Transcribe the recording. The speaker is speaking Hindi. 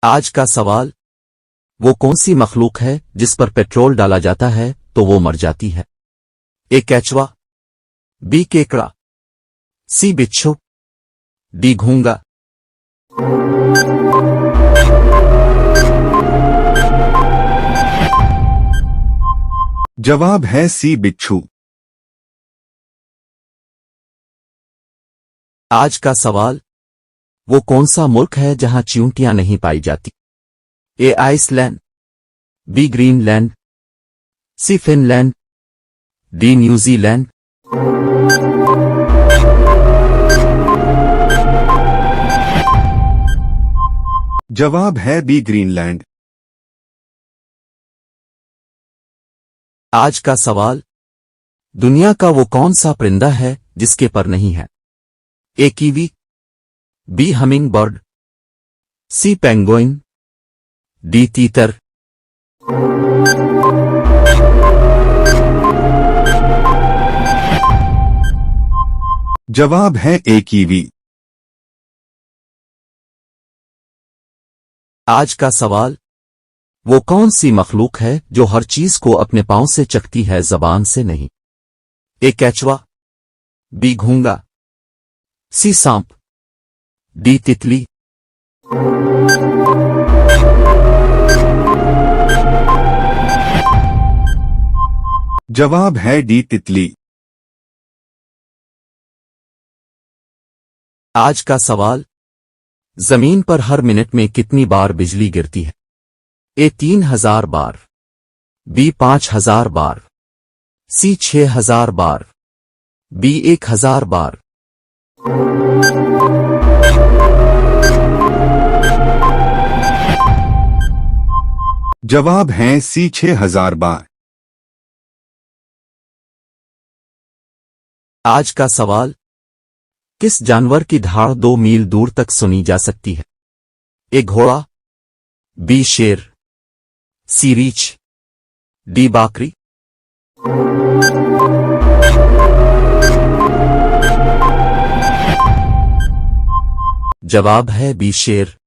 आज का सवाल, वो कौन सी मखलूक है जिस पर पेट्रोल डाला जाता है तो वो मर जाती है? ए केचवा, बी केकड़ा, सी बिच्छू, डी घूंगा। जवाब है सी बिच्छू। आज का सवाल, वो कौन सा मुल्क है जहां चींटियां नहीं पाई जाती? ए आइसलैंड, बी ग्रीनलैंड, सी फिनलैंड, डी न्यूजीलैंड। जवाब है बी ग्रीनलैंड। आज का सवाल, दुनिया का वो कौन सा परिंदा है जिसके पर नहीं है? ए कीवी, बी हमिंग बर्ड, सी पेंगुइन, डी तीतर। जवाब है ए कीवी। आज का सवाल, वो कौन सी मखलूक है जो हर चीज को अपने पांव से चखती है, जबान से नहीं? ए केचवा, बी घूंगा, सी सांप, डी तितली। जवाब है डी तितली। आज का सवाल, जमीन पर हर मिनट में कितनी बार बिजली गिरती है? ए 3000 बार, बी 5000 बार, सी 6000 बार, बी 1000 बार। जवाब है सी 6000 बार। आज का सवाल, किस जानवर की धाड़ 2 मील दूर तक सुनी जा सकती है? ए घोड़ा, बी शेर, सी रीछ, डी बाकरी। जवाब है बी शेर।